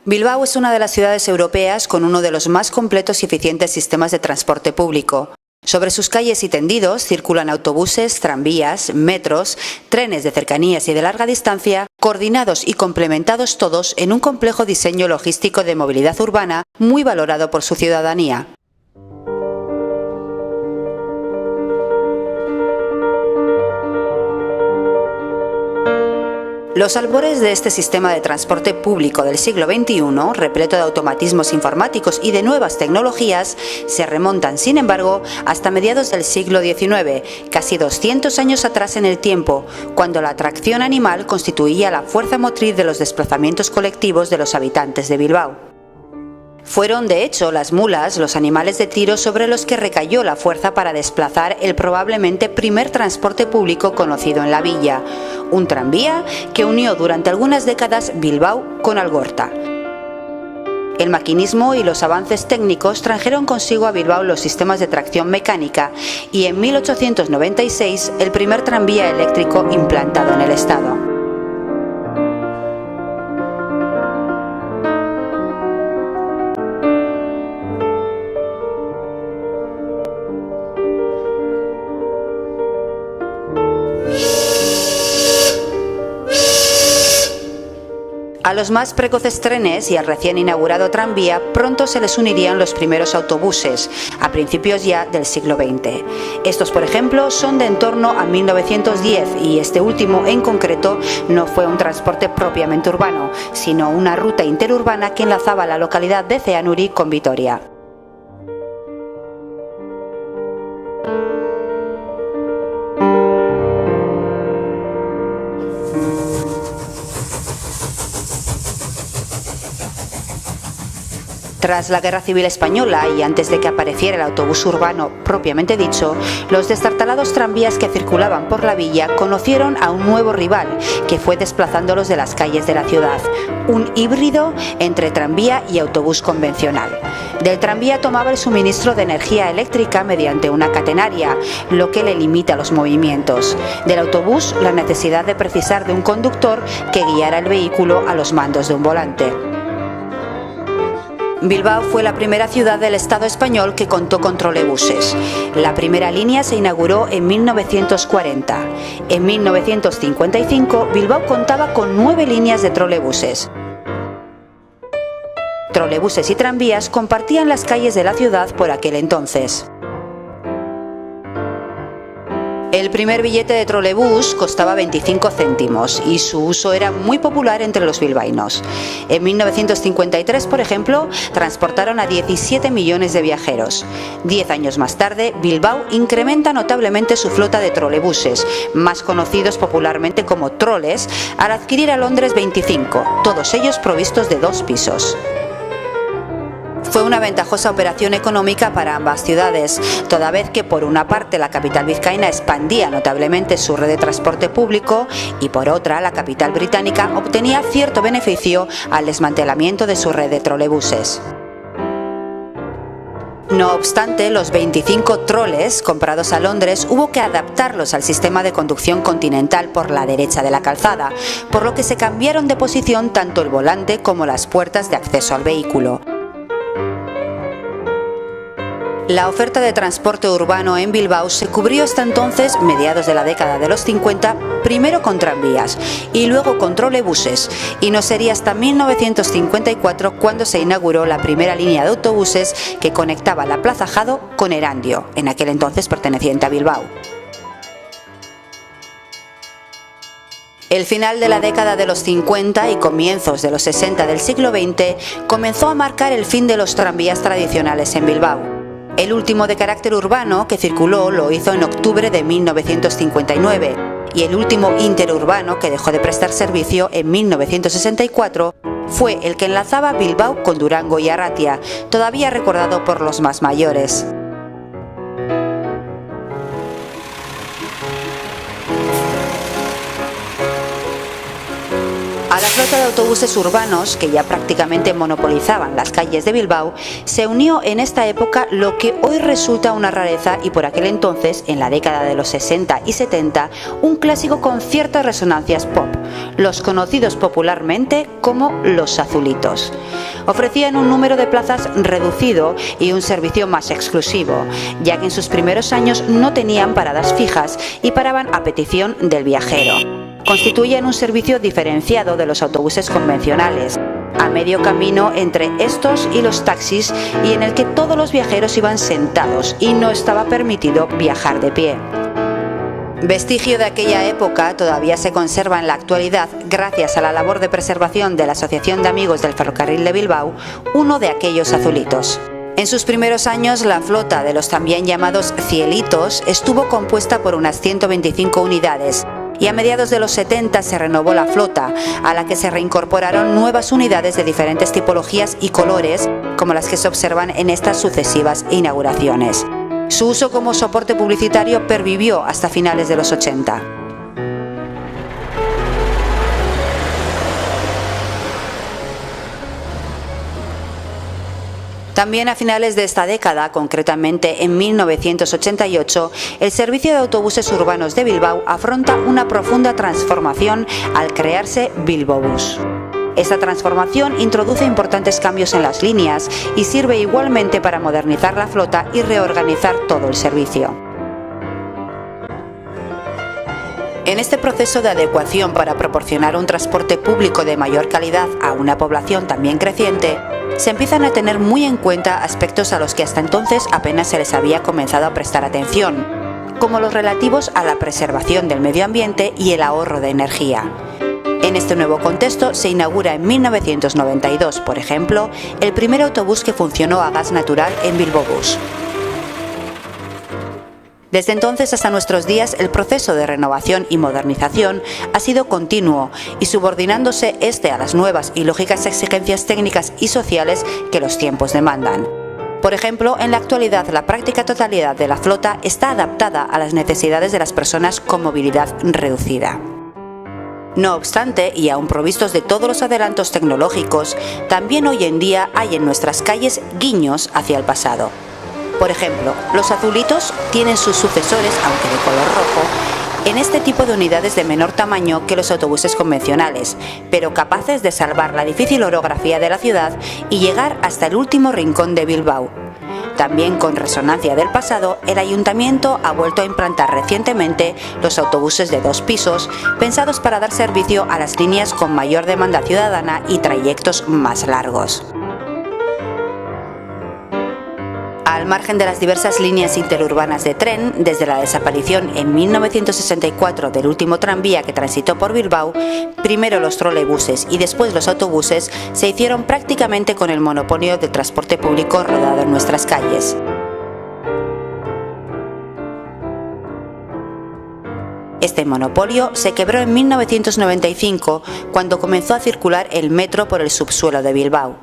Bilbao es una de las ciudades europeas con uno de los más completos y eficientes sistemas de transporte público. Sobre sus calles y tendidos circulan autobuses, tranvías, metros, trenes de cercanías y de larga distancia, coordinados y complementados todos en un complejo diseño logístico de movilidad urbana muy valorado por su ciudadanía. Los albores de este sistema de transporte público del siglo XXI, repleto de automatismos informáticos y de nuevas tecnologías, se remontan, sin embargo, hasta mediados del siglo XIX, casi 200 años atrás en el tiempo, cuando la tracción animal constituía la fuerza motriz de los desplazamientos colectivos de los habitantes de Bilbao. Fueron, de hecho, las mulas los animales de tiro sobre los que recayó la fuerza para desplazar el probablemente primer transporte público conocido en la villa, un tranvía que unió durante algunas décadas Bilbao con Algorta. El maquinismo y los avances técnicos trajeron consigo a Bilbao los sistemas de tracción mecánica y en 1896 el primer tranvía eléctrico implantado en el estado. A los más precoces trenes y al recién inaugurado tranvía pronto se les unirían los primeros autobuses, a principios ya del siglo XX. Estos, por ejemplo, son de en torno a 1910 y este último en concreto no fue un transporte propiamente urbano, sino una ruta interurbana que enlazaba la localidad de Ceanuri con Vitoria. Tras la Guerra Civil Española y antes de que apareciera el autobús urbano propiamente dicho, los destartalados tranvías que circulaban por la villa conocieron a un nuevo rival que fue desplazándolos de las calles de la ciudad, un híbrido entre tranvía y autobús convencional. Del tranvía tomaba el suministro de energía eléctrica mediante una catenaria, lo que le limita los movimientos. Del autobús, la necesidad de precisar de un conductor que guiara el vehículo a los mandos de un volante. Bilbao fue la primera ciudad del Estado español que contó con trolebuses. La primera línea se inauguró en 1940. En 1955, Bilbao contaba con 9 líneas de trolebuses. Trolebuses y tranvías compartían las calles de la ciudad por aquel entonces. El primer billete de trolebús costaba 25 céntimos y su uso era muy popular entre los bilbaínos. En 1953, por ejemplo, transportaron a 17 millones de viajeros. 10 años más tarde, Bilbao incrementa notablemente su flota de trolebuses, más conocidos popularmente como troles, al adquirir a Londres 25, todos ellos provistos de 2 pisos. Fue una ventajosa operación económica para ambas ciudades, toda vez que por una parte la capital vizcaína expandía notablemente su red de transporte público y por otra la capital británica obtenía cierto beneficio al desmantelamiento de su red de trolebuses. No obstante, los 25 troles comprados a Londres hubo que adaptarlos al sistema de conducción continental por la derecha de la calzada, por lo que se cambiaron de posición tanto el volante como las puertas de acceso al vehículo. La oferta de transporte urbano en Bilbao se cubrió hasta entonces, mediados de la década de los 50, primero con tranvías y luego con trolebuses, y no sería hasta 1954 cuando se inauguró la primera línea de autobuses que conectaba la Plaza Jado con Erandio, en aquel entonces perteneciente a Bilbao. El final de la década de los 50 y comienzos de los 60 del siglo XX comenzó a marcar el fin de los tranvías tradicionales en Bilbao. El último de carácter urbano que circuló lo hizo en octubre de 1959 y el último interurbano que dejó de prestar servicio en 1964 fue el que enlazaba Bilbao con Durango y Arratia, todavía recordado por los más mayores. A la flota de autobuses urbanos, que ya prácticamente monopolizaban las calles de Bilbao, se unió en esta época lo que hoy resulta una rareza y por aquel entonces, en la década de los 60 y 70, un clásico con ciertas resonancias pop, los conocidos popularmente como los azulitos. Ofrecían un número de plazas reducido y un servicio más exclusivo, ya que en sus primeros años no tenían paradas fijas y paraban a petición del viajero. Constituyen un servicio diferenciado de los autobuses convencionales, a medio camino entre estos y los taxis, y en el que todos los viajeros iban sentados y no estaba permitido viajar de pie. Vestigio de aquella época todavía se conserva en la actualidad gracias a la labor de preservación de la Asociación de Amigos del Ferrocarril de Bilbao, uno de aquellos azulitos. En sus primeros años, la flota de los también llamados cielitos estuvo compuesta por unas 125 unidades, y a mediados de los 70 se renovó la flota, a la que se reincorporaron nuevas unidades de diferentes tipologías y colores, como las que se observan en estas sucesivas inauguraciones. Su uso como soporte publicitario pervivió hasta finales de los 80. También a finales de esta década, concretamente en 1988, el servicio de autobuses urbanos de Bilbao afronta una profunda transformación al crearse Bilbobús. Esta transformación introduce importantes cambios en las líneas y sirve igualmente para modernizar la flota y reorganizar todo el servicio. En este proceso de adecuación para proporcionar un transporte público de mayor calidad a una población también creciente, se empiezan a tener muy en cuenta aspectos a los que hasta entonces apenas se les había comenzado a prestar atención, como los relativos a la preservación del medio ambiente y el ahorro de energía. En este nuevo contexto se inaugura en 1992, por ejemplo, el primer autobús que funcionó a gas natural en Bilbobús. Desde entonces hasta nuestros días, el proceso de renovación y modernización ha sido continuo y subordinándose a las nuevas y lógicas exigencias técnicas y sociales que los tiempos demandan. Por ejemplo, en la actualidad la práctica totalidad de la flota está adaptada a las necesidades de las personas con movilidad reducida. No obstante, y aun provistos de todos los adelantos tecnológicos, también hoy en día hay en nuestras calles guiños hacia el pasado. Por ejemplo, los azulitos tienen sus sucesores, aunque de color rojo, en este tipo de unidades de menor tamaño que los autobuses convencionales, pero capaces de salvar la difícil orografía de la ciudad y llegar hasta el último rincón de Bilbao. También con resonancia del pasado, el Ayuntamiento ha vuelto a implantar recientemente los autobuses de 2 pisos, pensados para dar servicio a las líneas con mayor demanda ciudadana y trayectos más largos. Al margen de las diversas líneas interurbanas de tren, desde la desaparición en 1964 del último tranvía que transitó por Bilbao, primero los troleibuses y después los autobuses se hicieron prácticamente con el monopolio del transporte público rodado en nuestras calles. Este monopolio se quebró en 1995 cuando comenzó a circular el metro por el subsuelo de Bilbao.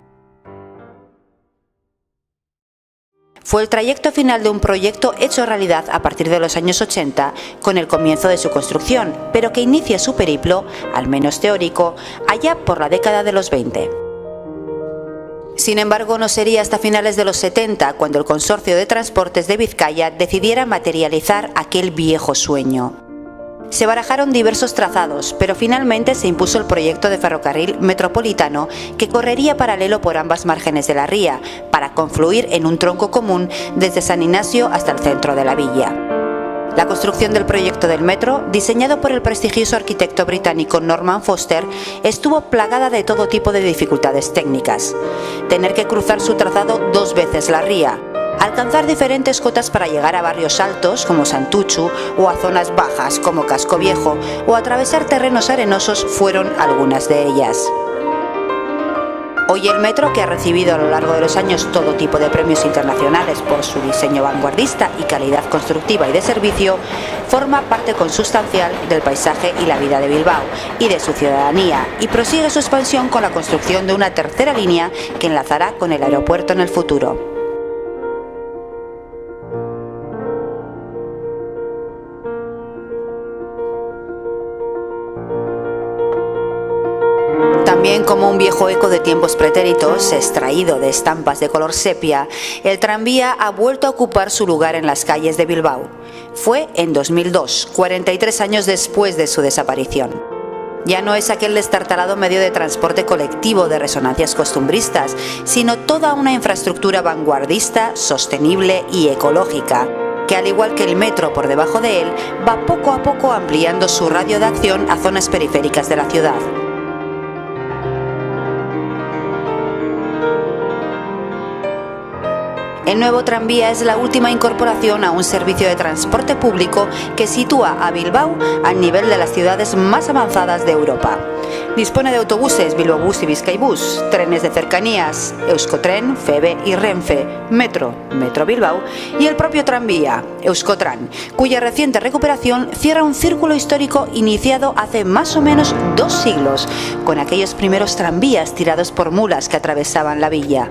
Fue el trayecto final de un proyecto hecho realidad a partir de los años 80 con el comienzo de su construcción, pero que inicia su periplo, al menos teórico, allá por la década de los 20. Sin embargo, no sería hasta finales de los 70 cuando el Consorcio de Transportes de Vizcaya decidiera materializar aquel viejo sueño. Se barajaron diversos trazados, pero finalmente se impuso el proyecto de ferrocarril metropolitano que correría paralelo por ambas márgenes de la ría, para confluir en un tronco común desde San Ignacio hasta el centro de la villa. La construcción del proyecto del metro, diseñado por el prestigioso arquitecto británico Norman Foster, estuvo plagada de todo tipo de dificultades técnicas. Tener que cruzar su trazado 2 veces la ría, alcanzar diferentes cotas para llegar a barrios altos como Santuchu o a zonas bajas como Casco Viejo o atravesar terrenos arenosos fueron algunas de ellas. Hoy el metro, que ha recibido a lo largo de los años todo tipo de premios internacionales por su diseño vanguardista y calidad constructiva y de servicio, forma parte consustancial del paisaje y la vida de Bilbao y de su ciudadanía, y prosigue su expansión con la construcción de una tercera línea que enlazará con el aeropuerto en el futuro. Como un viejo eco de tiempos pretéritos, extraído de estampas de color sepia, el tranvía ha vuelto a ocupar su lugar en las calles de Bilbao. Fue en 2002, 43 años después de su desaparición. Ya no es aquel destartalado medio de transporte colectivo de resonancias costumbristas, sino toda una infraestructura vanguardista, sostenible y ecológica, que al igual que el metro por debajo de él, va poco a poco ampliando su radio de acción a zonas periféricas de la ciudad. El nuevo tranvía es la última incorporación a un servicio de transporte público que sitúa a Bilbao al nivel de las ciudades más avanzadas de Europa. Dispone de autobuses Bilbobús y Bizkaibus, trenes de cercanías, Euskotren, Feve y Renfe, Metro Bilbao y el propio tranvía, Euskotran, cuya reciente recuperación cierra un círculo histórico iniciado hace más o menos 2 siglos, con aquellos primeros tranvías tirados por mulas que atravesaban la villa.